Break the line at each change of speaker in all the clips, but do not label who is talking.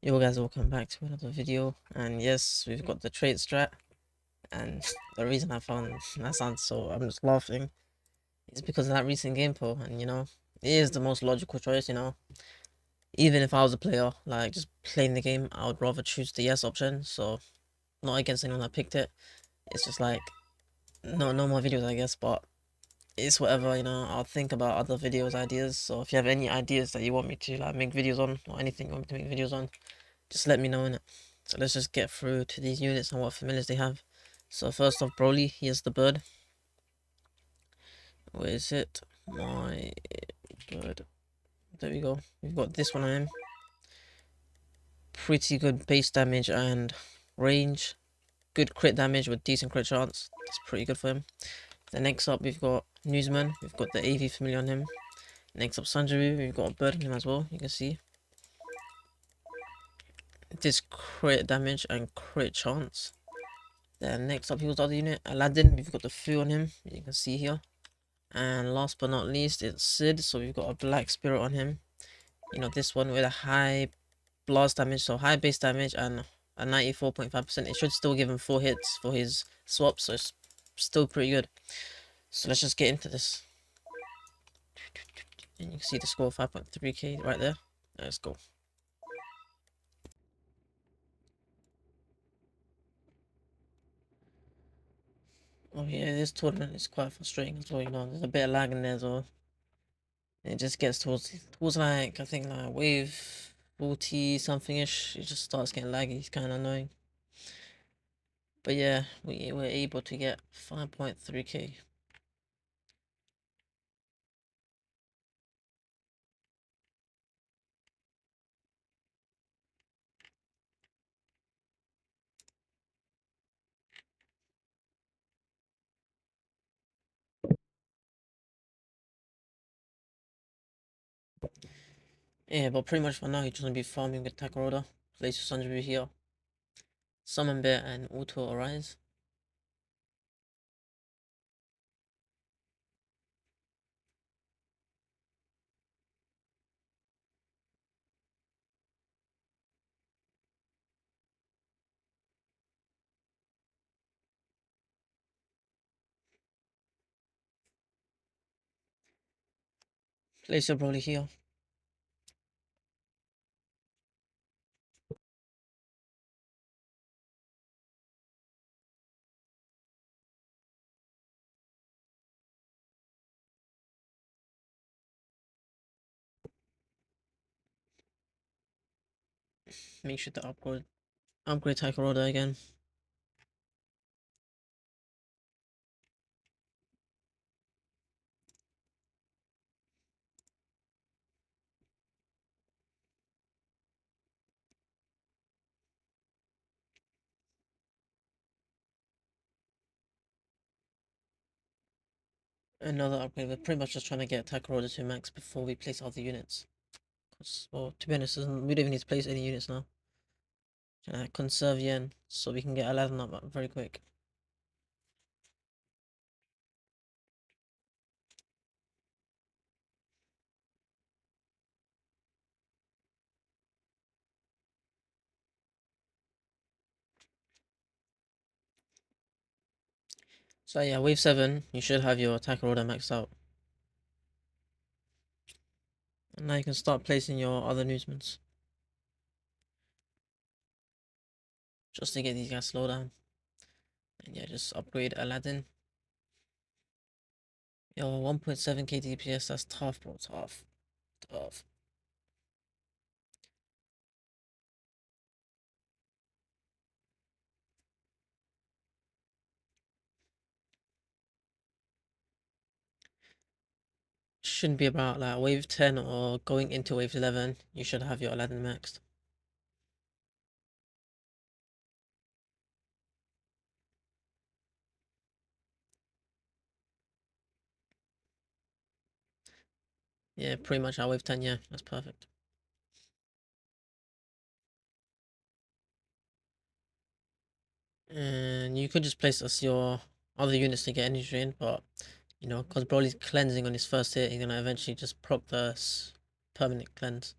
Yo guys, welcome back to another video, and yes, we've got the trait strat. And the reason I found that sounds so, I'm just laughing, is because of that recent game poll. And it is the most logical choice. Even if I was a player, like just playing the game, I would rather choose the yes option. So not against anyone that picked it. It's just like no more videos, I guess. But it's whatever. I'll think about other videos ideas. So if you have any ideas that you want me to like make videos on, or anything you want me to make videos on, just let me know in it. So let's just get through to these units and what familiars they have. So first off, Broly, here's the bird. Where is it? My bird. There we go. We've got this one on him. Pretty good base damage and range. Good crit damage with decent crit chance. That's pretty good for him. Then next up, we've got Newsman. We've got the AV familiar on him. Next up, Sanjaru. We've got a bird on him as well. You can see this crit damage and crit chance. Then next up, he was the other unit, Aladdin. We've got the Fu on him. You can see here. And last but not least, it's Sid. So we've got a Black Spirit on him. This one with a high blast damage, so high base damage and a 94.5%. It should still give him 4 hits for his swap, so it's still pretty good. So let's just get into this. And you can see the score 5.3k right there. Let's go. Oh yeah, this tournament is quite frustrating as well. There's a bit of lag in there as well. It just gets towards like I think like wave 40 something ish. It just starts getting laggy. It's kind of annoying. But yeah, we were able to get 5.3k. Yeah, but pretty much for now, he's just gonna be farming with Takaroda. Place Sanjay here. Summon Bear and Auto Arise. Place your Broly here. Make sure to upgrade Takaroda again. Another upgrade. We're pretty much just trying to get Takaroda to max before we place other units. Well, to be honest, we don't even need to place any units now. Conserve yen so we can get 11 up very quick. So yeah, wave 7, you should have your Takaroda maxed out. And now you can start placing your other newsmans. Just to get these guys slow down. And yeah, just upgrade Aladdin. Yo, 1.7k DPS, that's tough, bro. Tough. Tough. Shouldn't be about like wave 10 or going into wave 11. You should have your Aladdin maxed. Yeah, pretty much our wave 10, yeah, that's perfect. And you could just place us your other units to get energy drain, but because Broly's cleansing on his first hit, he's gonna eventually just proc the permanent cleanse.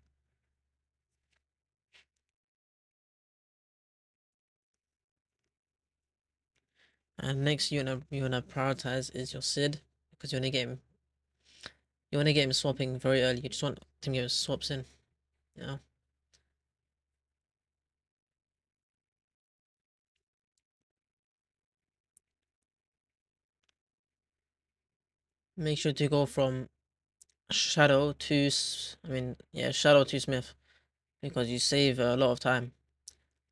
And next you wanna prioritize is your Sid because you wanna get him swapping very early. You just want to get his swaps in, you know. Make sure to go from Shadow to Shadow to Smith because you save a lot of time.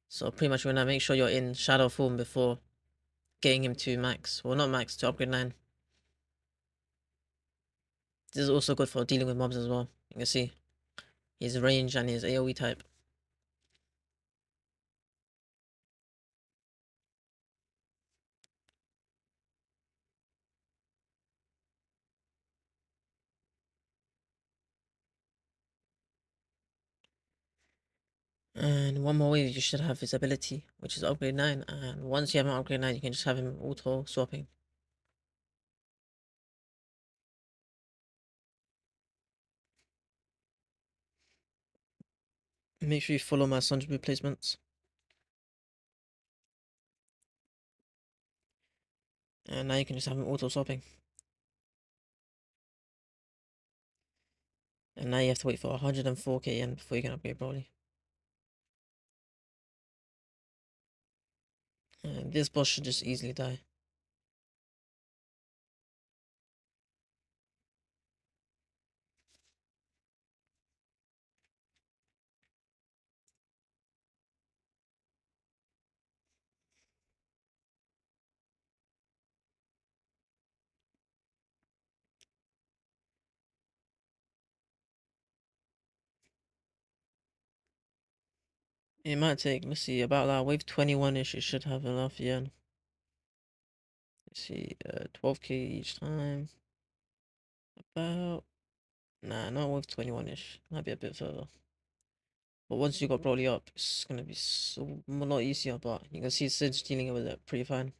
So pretty much you wanna make sure you're in Shadow form before getting him to max. Well, not max, to upgrade 9. This is also good for dealing with mobs as well. You can see his range and his AoE type. And one more way you should have his ability, which is upgrade 9. And once you have him upgrade 9, you can just have him auto swapping. Make sure you follow my Sun's replacements. And now you can just have him auto swapping. And now you have to wait for 104k yen before you can upgrade Broly. And this boss should just easily die. It might take, let's see, about that wave 21-ish, it should have enough yen. Let's see, 12k each time. About, nah, not wave 21-ish. Might be a bit further. But once you got Broly up, it's gonna be a lot easier, but you can see Sid's dealing with it pretty fine.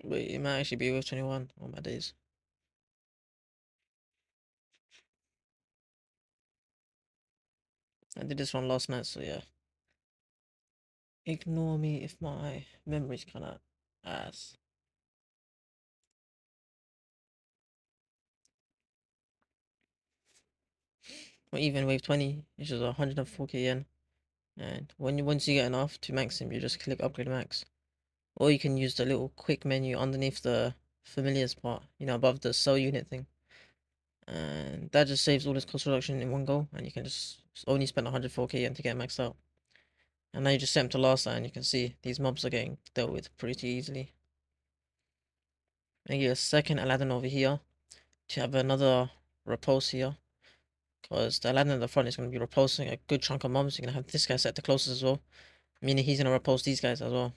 Wait, it might actually be wave 21 on my days. I did this one last night, so yeah. Ignore me if my memory's kinda ass. Or even wave 20, which is 104k yen. And once you get enough to max him, you just click upgrade max. Or you can use the little quick menu underneath the familiars part, above the cell unit thing. And that just saves all this cost reduction in one go, and you can just only spend 104k yen to get maxed out. And now you just set them to last, and you can see these mobs are getting dealt with pretty easily. Maybe a second Aladdin over here to have another repulse here. Because the Aladdin at the front is going to be repulsing a good chunk of mobs. You're going to have this guy set the closest as well. Meaning he's going to repulse these guys as well.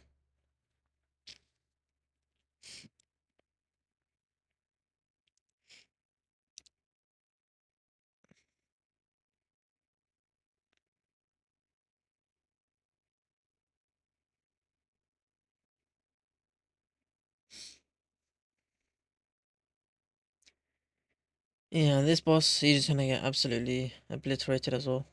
Yeah, this boss, he's just going to get absolutely obliterated as well.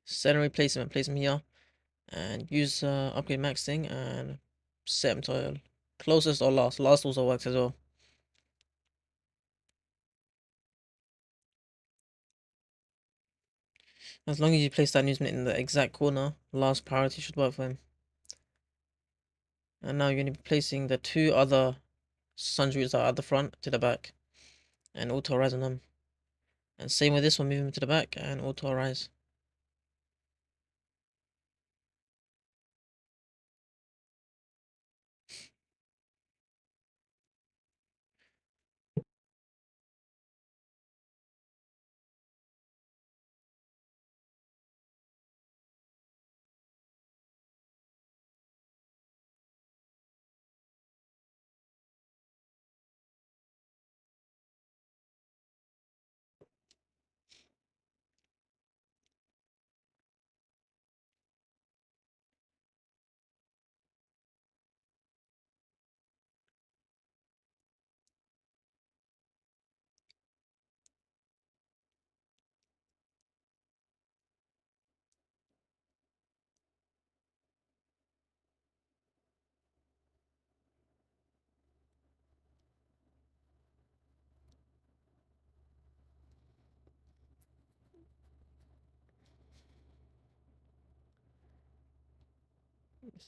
Set and replace him and place him here. And use upgrade max thing and set him to closest or last. Last also works as well. As long as you place that newsman in the exact corner, last priority should work for him. And now you're going to be placing the two other sundries that are at the front to the back and auto rise on them. And same with this one, move him to the back and auto rise.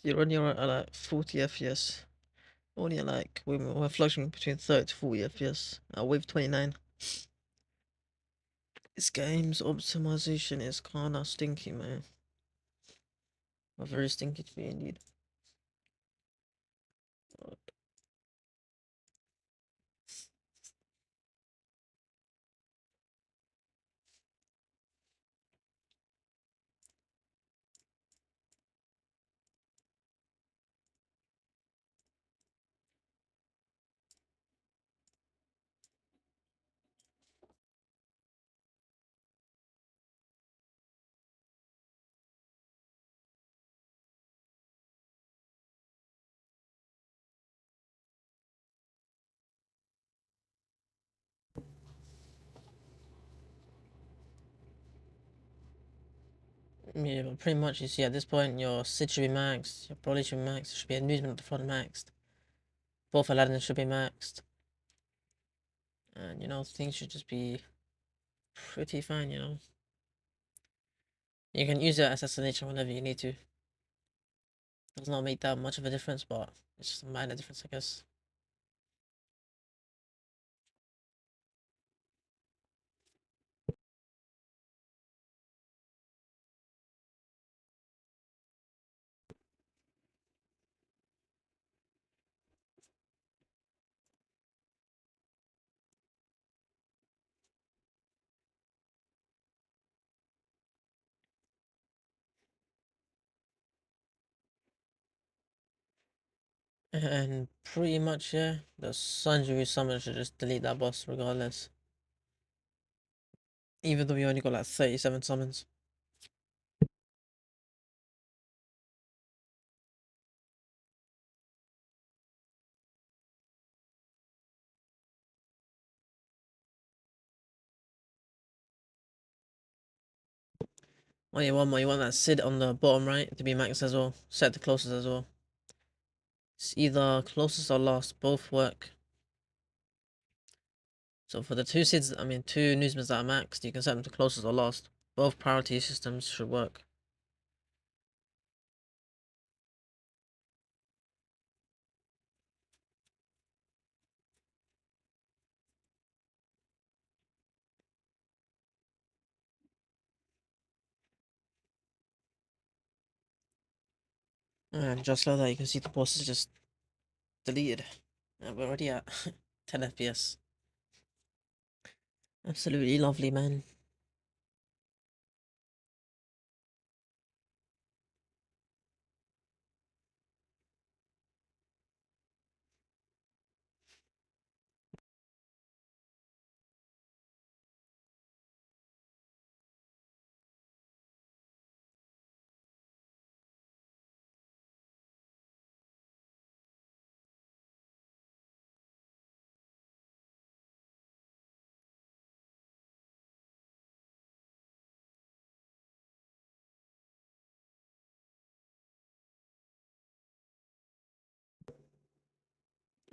You're only at like 40 FPS. Only at like we're fluctuating between 30 to 40 FPS. Wave 29. This game's optimization is kinda stinky, man. Very stinky to be indeed. Yeah, but pretty much you see at this point your Sid should be maxed, your Broly should be maxed, there should be a Newsman at the front maxed. Both Aladdin should be maxed. And you know, things should just be pretty fine, you know. You can use your assassination whenever you need to. Does not make that much of a difference, but it's just a minor difference, I guess. And pretty much, yeah, the Sanju summon should just delete that boss regardless. Even though we only got like 37 summons. Oh yeah, one more. You want that Sid on the bottom right to be max as well. Set the closest as well. It's either closest or last. Both work. So for the two Sids, I mean two newsmen that are maxed, you can set them to closest or last. Both priority systems should work. And just like that, you can see the boss is just deleted. And we're already at 10 FPS. Absolutely lovely, man.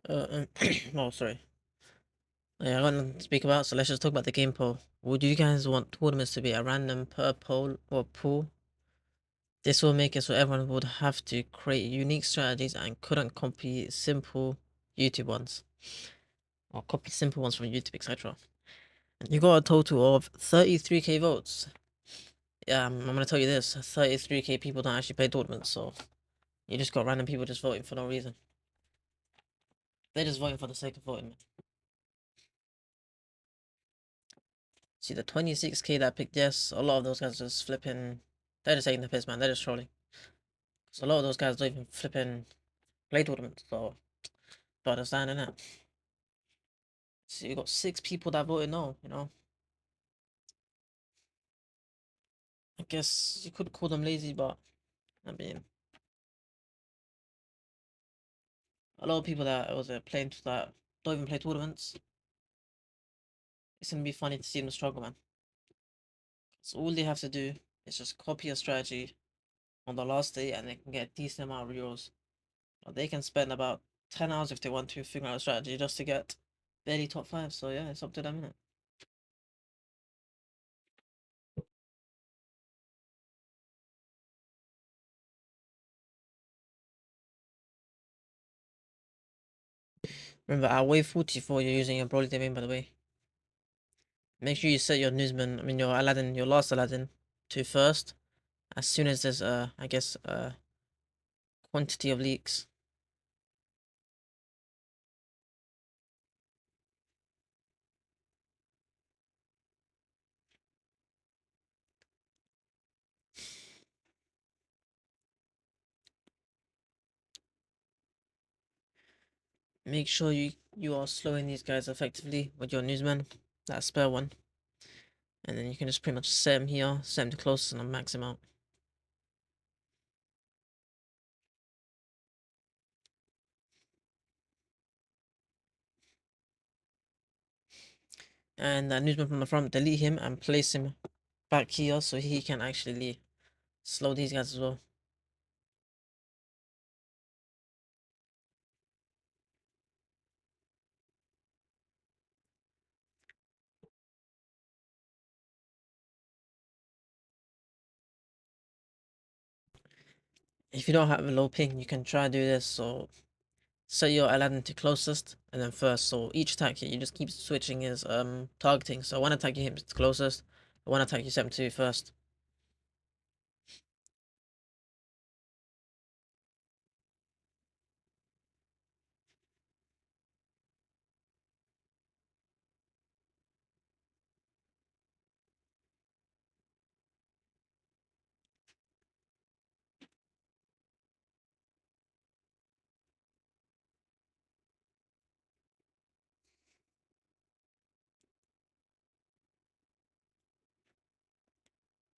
Oh, sorry. Yeah, I got nothing to speak about, so let's just talk about the game poll. Would you guys want tournaments to be a random per poll or pool? This will make it so everyone would have to create unique strategies and couldn't copy simple YouTube ones. Or copy simple ones from YouTube, etc. And you got a total of 33k votes. Yeah, I'm gonna tell you this, 33k people don't actually play tournaments, so you just got random people just voting for no reason. They're just voting for the sake of voting. See, the 26k that picked yes, a lot of those guys just flipping. They're just taking the piss, man. They're just trolling. So a lot of those guys don't even flipping play tournaments, so don't understand, innit? So you got 6 people that voted no, you know? I guess you could call them lazy, but I mean, a lot of people that was playing that don't even play tournaments. It's gonna be funny to see them struggle, man. So all they have to do is just copy a strategy on the last day, and they can get a decent amount of euros. Or they can spend about 10 hours if they want to figure out a strategy just to get barely top 5. So yeah, it's up to them, innit? Remember, at wave 44, you're using your Broly domain, by the way. Make sure you set your newsman, I mean your Aladdin, your last Aladdin, to first. As soon as there's I guess quantity of leaks. Make sure you are slowing these guys effectively with your newsman, that spare one. And then you can just pretty much set him here, set him to closest, and max him out. And that newsman from the front, delete him and place him back here so he can actually slow these guys as well. If you don't have a low ping, you can try to do this. So set your Aladdin to closest and then first. So each attack you just keep switching his targeting. So one attack you hit him to closest, one attack you set him to first.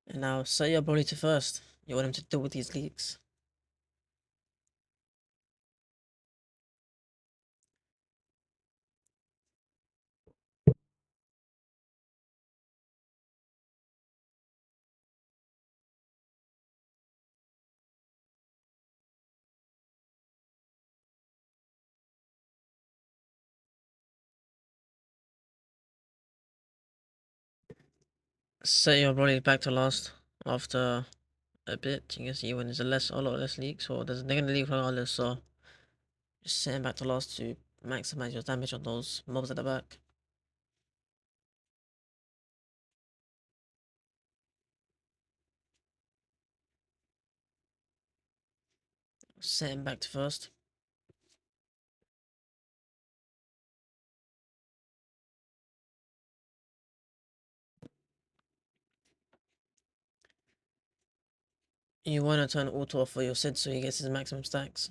And now set your body to first. You want him to deal with these leaks. Set your body back to last after a bit. You can see when there's a lot less leaks, or they're gonna leak regardless. So just set him back to last to maximize your damage on those mobs at the back. Set him back to first. You want to turn auto off for your Sid so he gets his maximum stacks.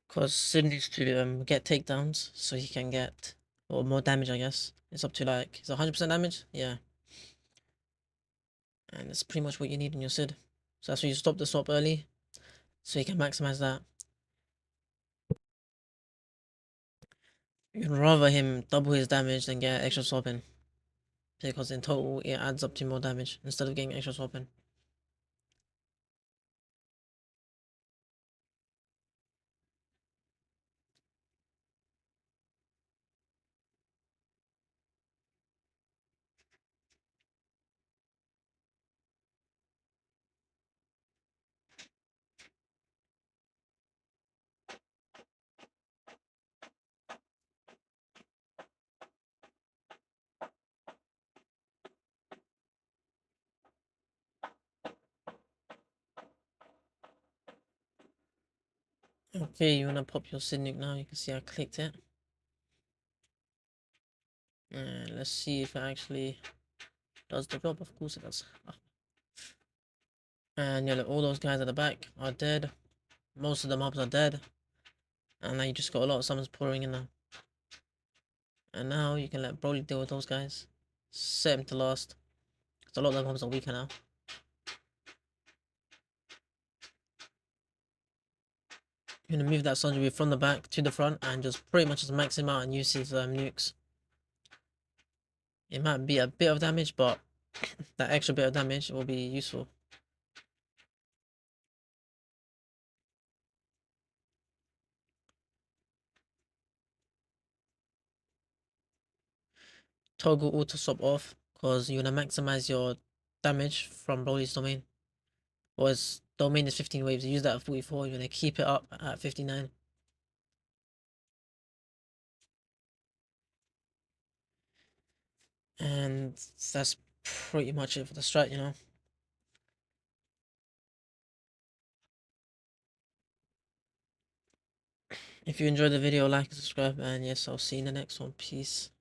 Because Sid needs to get takedowns so he can get, or more damage, I guess. It's up to like, is it 100% damage? Yeah. And that's pretty much what you need in your Sid. So that's why you stop the swap early so you can maximize that. You'd rather him double his damage than get extra swapping. Because in total, it adds up to more damage instead of getting extra swapping. Okay, you wanna pop your Sid nuke now? You can see I clicked it. And let's see if it actually does the job. Of course it does. And yeah, look, all those guys at the back are dead. Most of the mobs are dead. And now you just got a lot of summons pouring in now. And now you can let Broly deal with those guys. Set him to last. Because a lot of the mobs are weaker now. You're gonna move that Sanjay from the back to the front and just pretty much just max him out and use his nukes. It might be a bit of damage, but that extra bit of damage will be useful. toggle auto swap off because you wanna maximize your damage from Broly's domain. Or his domain is 15 waves. You use that at 44. You wanna keep it up at 59. And that's pretty much it for the strat, you know. If you enjoyed the video, like and subscribe, and yes, I'll see you in the next one. Peace.